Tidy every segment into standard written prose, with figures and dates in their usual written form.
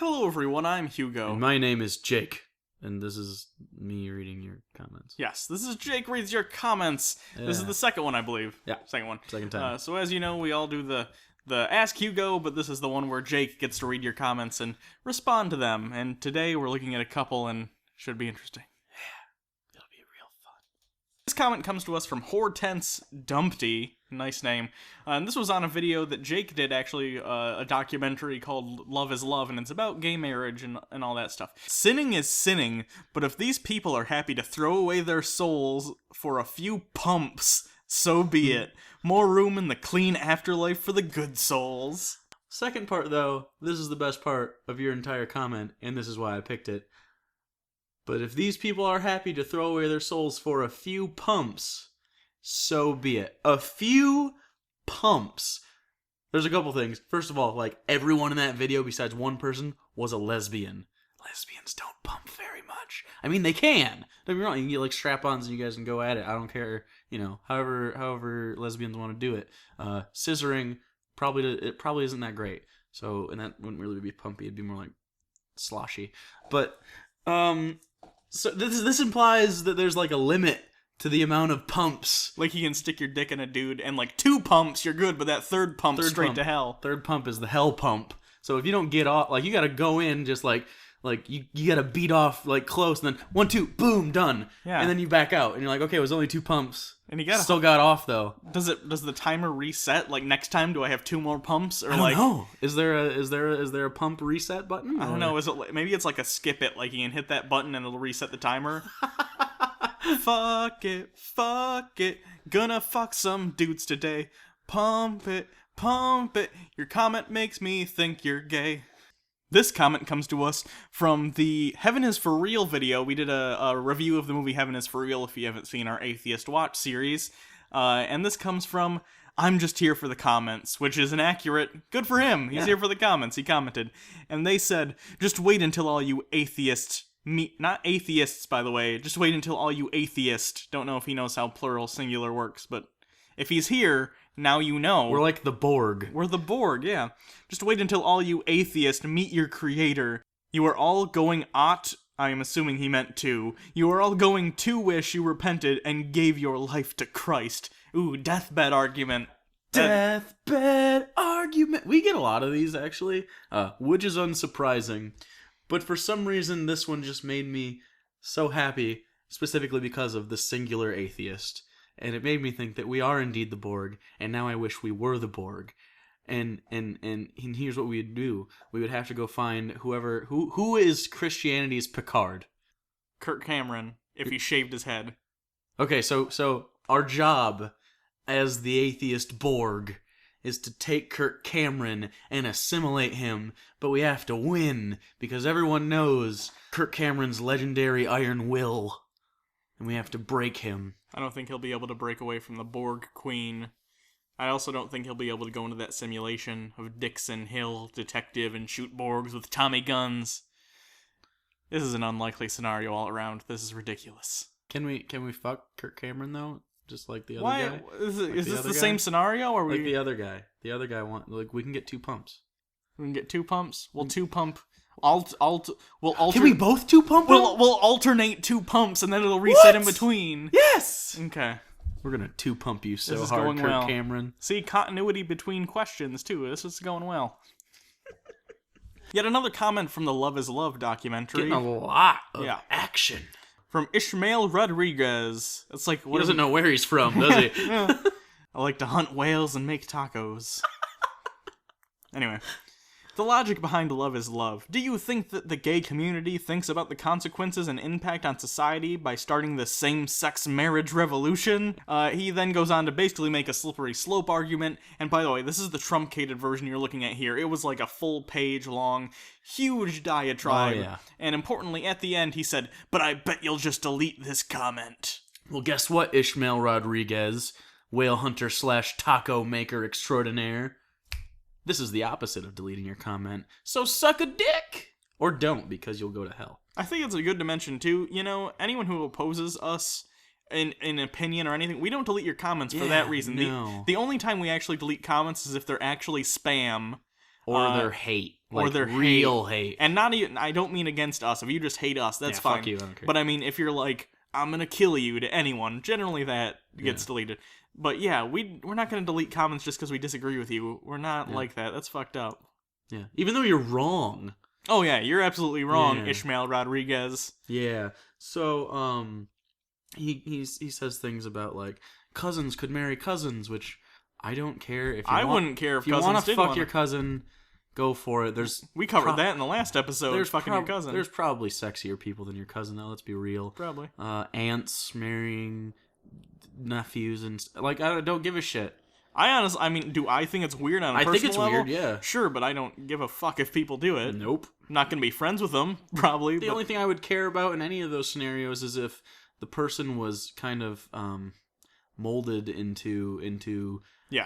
Hello everyone, I'm Hugo. And my name is Jake, and this is me reading your comments. Yes, this is Jake Reads Your Comments. Yeah. This is the second one, I believe. Yeah. Second one. Second time. So as you know, we all do the Ask Hugo, but this is the one where Jake gets to read your comments and respond to them. And today we're looking at a couple and should be interesting. Yeah. It'll be real fun. This comment comes to us from Hortense Dumpty. Nice name. And this was on a video that Jake did, actually, a documentary called Love is Love, and it's about gay marriage and all that stuff. Sinning is sinning, but if these people are happy to throw away their souls for a few pumps, so be it. More room in the clean afterlife for the good souls. Second part, though, this is the best part of your entire comment, and this is why I picked it. But if these people are happy to throw away their souls for a few pumps, so be it. A few pumps. There's a couple things. First of all, like, everyone in that video besides one person was a lesbian. Lesbians don't pump very much. I mean, they can. Don't get me wrong. You can get, like, strap-ons and you guys can go at it. I don't care. You know, however lesbians want to do it. Scissoring, it probably isn't that great. So, and that wouldn't really be pumpy. It'd be more like sloshy. But, so this implies that there's, like, a limit to the amount of pumps. Like, you can stick your dick in a dude, and like 2 pumps, you're good, but that third pump straight to hell. Third pump is the hell pump. So if you don't get off, like, you gotta go in just like you gotta beat off like close, and then 1, 2, boom, done. Yeah. And then you back out, and you're like, okay, it was only 2 pumps. And you still got off though. Does the timer reset? Like, next time, do I have 2 more pumps? Or I don't know. Is there a pump reset button? I don't know. Maybe it's like a skip it. Like, you can hit that button and it'll reset the timer. Fuck it, gonna fuck some dudes today. Pump it, your comment makes me think you're gay. This comment comes to us from the Heaven is for Real video. We did a review of the movie Heaven is for Real if you haven't seen our Atheist Watch series. And this comes from I'm just here for the comments, which is inaccurate. Good for him, he's here for the comments, he commented. And they said, just wait until all you atheists not atheists, by the way. Just wait until all you atheists. Don't know if he knows how plural singular works, but if he's here, now you know. We're like the Borg. We're the Borg, yeah. Just wait until all you atheists meet your creator. You are all going I am assuming he meant to. You are all going to wish you repented and gave your life to Christ. Ooh, deathbed argument. Deathbed argument. We get a lot of these, actually, which is unsurprising. But for some reason, this one just made me so happy, specifically because of the singular atheist. And it made me think that we are indeed the Borg, and now I wish we were the Borg. And here's what we'd do. We would have to go find who is Christianity's Picard? Kirk Cameron, if he shaved his head. Okay, so our job as the atheist Borg is to take Kirk Cameron and assimilate him, but we have to win, because everyone knows Kirk Cameron's legendary iron will, and we have to break him. I don't think he'll be able to break away from the Borg Queen. I also don't think he'll be able to go into that simulation of Dixon Hill detective and shoot Borgs with Tommy guns. This is an unlikely scenario all around. This is ridiculous. Can we fuck Kirk Cameron, though? Just like the other guy? Is this the same scenario? Or like the other guy. The other guy we can get 2 pumps. We can get 2 pumps? We'll 2 pump. We'll alter. Can we both 2 pump? We'll alternate 2 pumps and then it'll reset in between. Yes! Okay. We're gonna 2 pump you so hard, Kirk Cameron. See, continuity between questions, too. This is going well. Yet another comment from the Love is Love documentary. Getting a lot of action. From Ishmael Rodriguez. It's like, he doesn't know where he's from, does he? I like to hunt whales and make tacos. Anyway. The logic behind Love is Love. Do you think that the gay community thinks about the consequences and impact on society by starting the same-sex marriage revolution? He then goes on to basically make a slippery slope argument, and by the way, this is the truncated version you're looking at here. It was like a full page long, huge diatribe. Oh, yeah. And importantly, at the end, he said, "But I bet you'll just delete this comment." Well, guess what, Ishmael Rodriguez, whale hunter / taco maker extraordinaire? This is the opposite of deleting your comment, so suck a dick! Or don't, because you'll go to hell. I think it's good to mention, too, you know, anyone who opposes us in opinion or anything, we don't delete your comments for that reason. No. The only time we actually delete comments is if they're actually spam. Or their hate. Like, or their real hate. And not even, I don't mean against us. If you just hate us, that's fine. Fuck you, I don't care. But I mean, if you're like, I'm gonna kill you to anyone, generally that gets deleted. But yeah, we're not gonna delete comments just because we disagree with you. We're not like that. That's fucked up. Yeah. Even though you're wrong. Oh yeah, you're absolutely wrong, Ishmael Rodriguez. Yeah. So, he says things about, like, cousins could marry cousins, which I don't care. I wouldn't care if cousins you want to did fuck your cousin, go for it. We covered that in the last episode. There's fucking your cousin. There's probably sexier people than your cousin, though. Let's be real. Probably. Aunts marrying nephews and like, I don't give a shit. I mean, do I think it's weird on a personal I think it's level? weird, yeah. Sure, but I don't give a fuck if people do it. Nope. I'm not gonna be friends with them, probably. The only thing I would care about in any of those scenarios is if the person was kind of molded into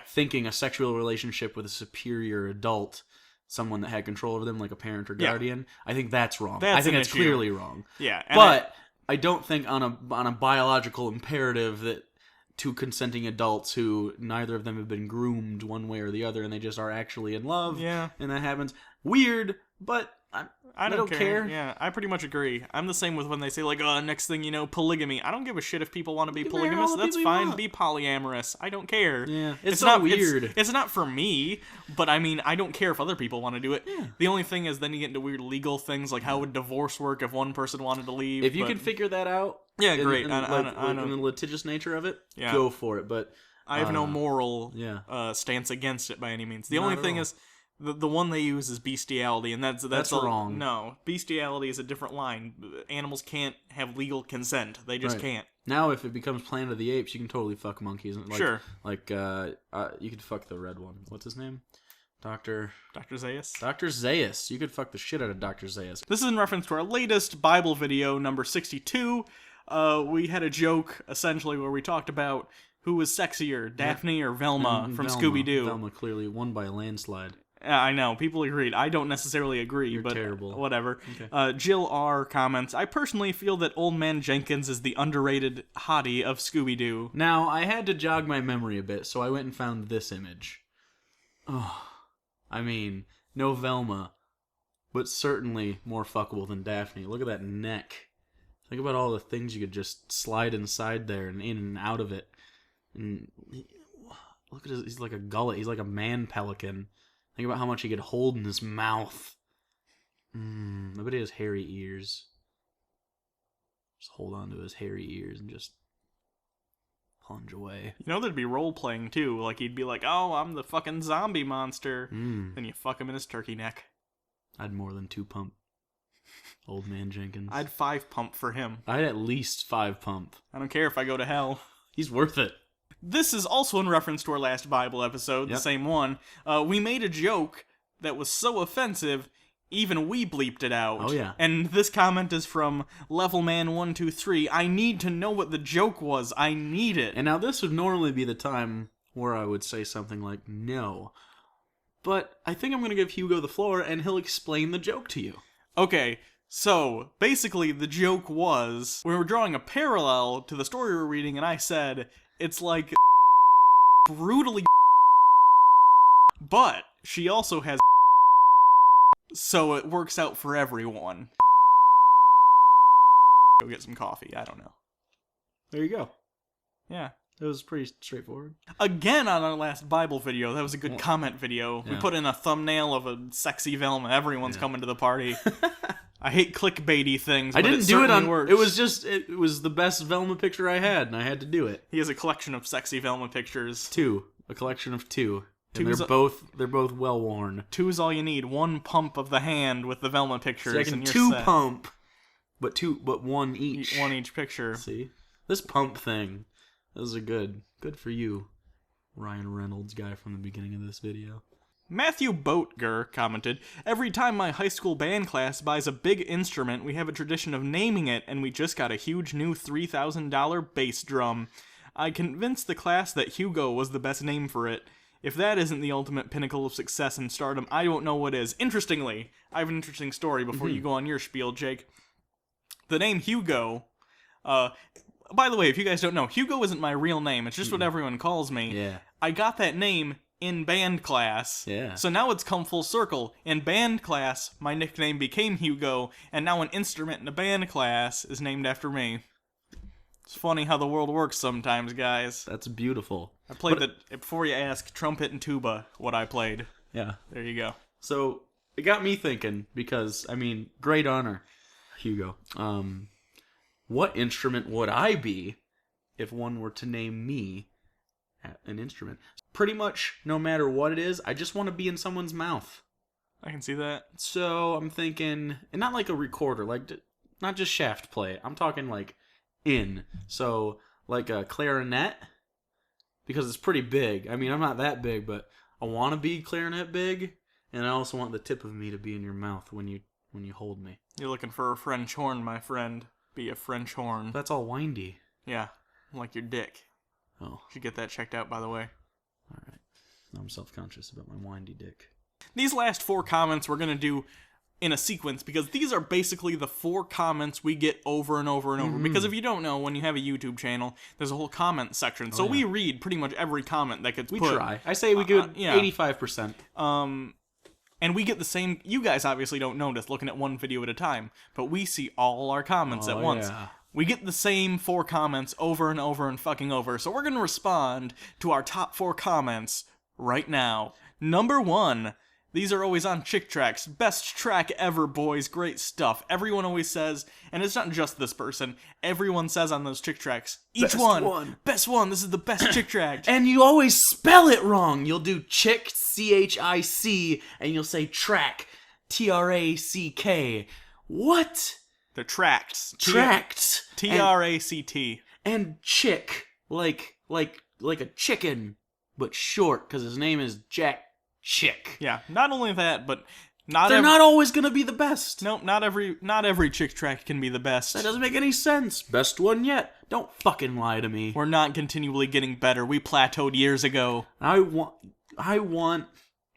thinking a sexual relationship with a superior adult, someone that had control over them, like a parent or guardian. I think that's wrong. I think that's clearly wrong. Yeah, but I don't think on a biological imperative that two consenting adults who neither of them have been groomed one way or the other, and they just are actually in love. Yeah, and that happens. Weird, but I don't care. Yeah, I pretty much agree. I'm the same with when they say, like, next thing you know, polygamy. I don't give a shit if people want to be polygamous. That's fine. Be polyamorous. I don't care. Yeah, it's not weird. It's not for me, but I mean, I don't care if other people want to do it. Yeah. The only thing is then you get into weird legal things, like how would divorce work if one person wanted to leave. If you can figure that out, yeah, great. And the litigious nature of it, go for it. But I have no moral stance against it by any means. The only thing is, the one they use is bestiality, and that's wrong. No, bestiality is a different line. Animals can't have legal consent; they just can't. Now, if it becomes Planet of the Apes, you can totally fuck monkeys. Sure. Like, you could fuck the red one. What's his name? Dr. Zaius? Dr. Zaius. You could fuck the shit out of Dr. Zaius. This is in reference to our latest Bible video, number 62. We had a joke, essentially, where we talked about who was sexier, Daphne or Velma from Scooby-Doo. Velma clearly won by a landslide. I know, people agreed. I don't necessarily agree, You're but terrible. Whatever. Okay. Jill R. comments, I personally feel that Old Man Jenkins is the underrated hottie of Scooby-Doo. Now, I had to jog my memory a bit, so I went and found this image. Oh, I mean, no Velma, but certainly more fuckable than Daphne. Look at that neck. Think about all the things you could just slide inside there and in and out of it. And look at he's like a gullet. He's like a man pelican. Think about how much he could hold in his mouth. I bet he has hairy ears. Just hold on to his hairy ears and just plunge away. You know, there'd be role-playing, too. Like, he'd be like, oh, I'm the fucking zombie monster. Then you fuck him in his turkey neck. I'd more than 2 pump. Old Man Jenkins. I'd 5 pump for him. I'd at least 5 pump. I don't care if I go to hell. He's worth it. This is also in reference to our last Bible episode, the same one. We made a joke that was so offensive, even we bleeped it out. Oh, yeah. And this comment is from Levelman123. I need to know what the joke was. I need it. And now this would normally be the time where I would say something like, no. But I think I'm going to give Hugo the floor, and he'll explain the joke to you. Okay, so basically the joke was, we were drawing a parallel to the story we were reading, and I said, it's like brutally, but she also has, so it works out for everyone. Go get some coffee, I don't know. There you go. Yeah. It was pretty straightforward. Again, on our last Bible video, that was a good comment video. Yeah. We put in a thumbnail of a sexy Velma. Everyone's coming to the party. I hate clickbaity things, but I didn't it do it on. works. It was the best Velma picture I had, and I had to do it. He has a collection of sexy Velma pictures. A collection of 2. And they're both well worn. 2 is all you need. 1 pump of the hand with the Velma pictures. See, I can and you're 2 set. pump, but 1 each. 1 each picture. See, this pump thing. Those are good. Good for you, Ryan Reynolds guy from the beginning of this video. Matthew Boatger commented, every time my high school band class buys a big instrument, we have a tradition of naming it, and we just got a huge new $3,000 bass drum. I convinced the class that Hugo was the best name for it. If that isn't the ultimate pinnacle of success and stardom, I don't know what is. Interestingly, I have an interesting story before you go on your spiel, Jake. The name Hugo, by the way, if you guys don't know, Hugo isn't my real name. It's just what everyone calls me. Yeah. I got that name in band class. Yeah. So now it's come full circle. In band class, my nickname became Hugo, and now an instrument in a band class is named after me. It's funny how the world works sometimes, guys. That's beautiful. I played before you ask, trumpet and tuba, what I played. Yeah. There you go. So, it got me thinking, because, I mean, great honor, Hugo. What instrument would I be if one were to name me an instrument? Pretty much, no matter what it is, I just want to be in someone's mouth. I can see that. So, I'm thinking, and not like a recorder, like, not just shaft play. I'm talking, like, in. So, like a clarinet, because it's pretty big. I mean, I'm not that big, but I want to be clarinet big, and I also want the tip of me to be in your mouth when you hold me. You're looking for a French horn, my friend. Be a French horn. That's all windy. Yeah, like your dick. Oh. Should get that checked out, by the way. Alright. I'm self-conscious about my windy dick. These last 4 comments we're going to do in a sequence, because these are basically the 4 comments we get over and over and over. Because if you don't know, when you have a YouTube channel, there's a whole comment section. So we read pretty much every comment that gets put. We try. I say we get 85%. And we get the same. You guys obviously don't notice looking at one video at a time, but we see all our comments at once. Yeah. We get the same 4 comments over and over and fucking over. So we're going to respond to our top 4 comments right now. Number 1. These are always on Chick Tracks. Best track ever, boys. Great stuff. Everyone always says, and it's not just this person, everyone says on those Chick Tracks, each one. Best one. This is the best Chick Track. And you always spell it wrong. You'll do chick, C-H-I-C, and you'll say track, T-R-A-C-K. What? They're tracts. Tract. T-R-A-C-T. And chick, like a chicken, but short, because his name is Jack Chick. Yeah, not only that, but they're not always gonna be the best. Nope, not every Chick Track can be the best. That doesn't make any sense. Best one yet. Don't fucking lie to me. We're not continually getting better. We plateaued years ago. I want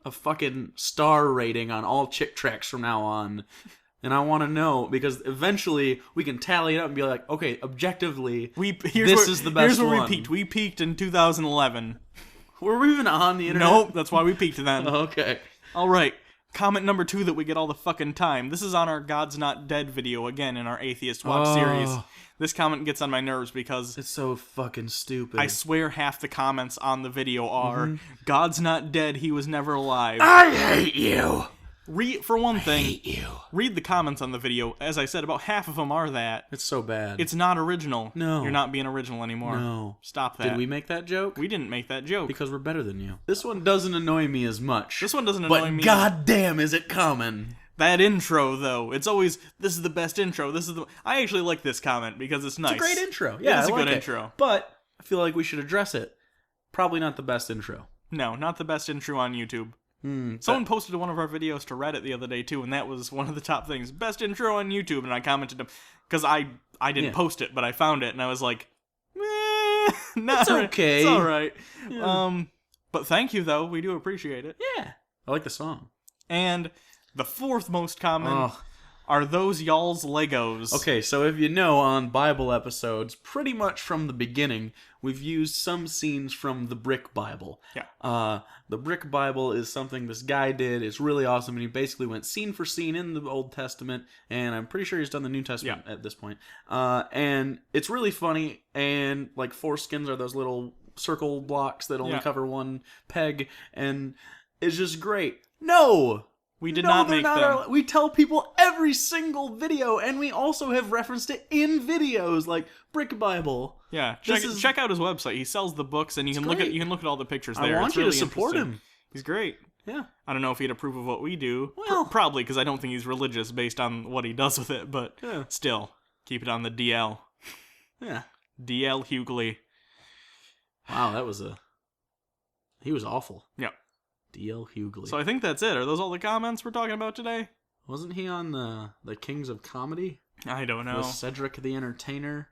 a fucking star rating on all Chick Tracks from now on. And I want to know, because eventually we can tally it up and be like, okay, objectively, this is the best one. Here's where we peaked. We peaked in 2011. Were we even on the internet? Nope, that's why we peaked then. Okay. Alright, comment number 2 that we get all the fucking time. This is on our God's Not Dead video, again, in our Atheist Watch series. This comment gets on my nerves because it's so fucking stupid. I swear half the comments on the video are, God's not dead, he was never alive. I hate you! For one thing, hate you. Read the comments on the video. As I said, about half of them are that. It's so bad. It's not original. No. You're not being original anymore. No. Stop that. Did we make that joke? We didn't make that joke. Because we're better than you. This one doesn't annoy me as much. This one doesn't annoy me. But goddamn is it coming. That intro, though. It's always, this is the best intro. I actually like this comment because it's nice. It's a great intro. Yeah, it's a like good intro. But I feel like we should address it. Probably not the best intro. No, not the best intro on YouTube. Someone posted one of our videos to Reddit the other day too, and that was one of the top things. Best intro on YouTube, and I commented because I didn't post it, but I found it, and I was like, it's okay. It's all right. Yeah. But thank you though, we do appreciate it. Yeah, I like the song. And the 4th most common are those y'all's Legos. Okay, so if you know, on Bible episodes, pretty much from the beginning, we've used some scenes from the Brick Bible. Yeah. The Brick Bible is something this guy did. It's really awesome, and he basically went scene for scene in the Old Testament, and I'm pretty sure he's done the New Testament at this point. And it's really funny, and like foreskins are those little circle blocks that only cover one peg, and it's just great. No! We did not make them. We tell people every single video, and we also have referenced it in videos, like Brick Bible. Yeah, check out his website. He sells the books, and you can look at all the pictures there. I want you to support him. He's great. Yeah. I don't know if he'd approve of what we do. Well, probably, because I don't think he's religious based on what he does with it, but still, keep it on the DL. Yeah. DL Hughley. Wow, he was awful. Yep. DL Hughley. So I think that's it. Are those all the comments we're talking about today? Wasn't he on the Kings of Comedy? I don't know. With Cedric the Entertainer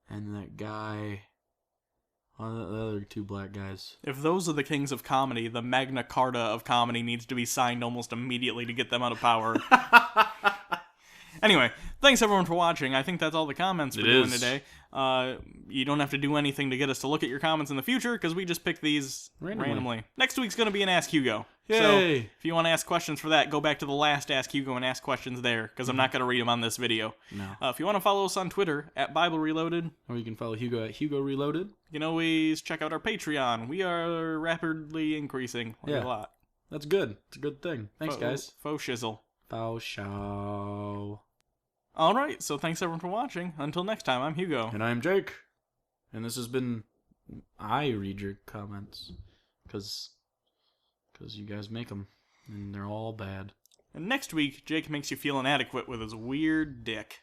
and that guy. The other 2 black guys. If those are the Kings of Comedy, the Magna Carta of comedy needs to be signed almost immediately to get them out of power. Anyway, thanks everyone for watching. I think that's all the comments we're doing today. You don't have to do anything to get us to look at your comments in the future, because we just pick these randomly. Next week's going to be an Ask Hugo. Yay. So if you want to ask questions for that, go back to the last Ask Hugo and ask questions there, because I'm not going to read them on this video. No. If you want to follow us on Twitter, at Bible Reloaded. Or you can follow Hugo at Hugo Reloaded. You can always check out our Patreon. We are rapidly increasing a lot. That's good. It's a good thing. Thanks, guys. Faux shizzle. Faux show. Alright, so thanks everyone for watching. Until next time, I'm Hugo. And I'm Jake. And this has been... I read your comments. Because you guys make them. And they're all bad. And next week, Jake makes you feel inadequate with his weird dick.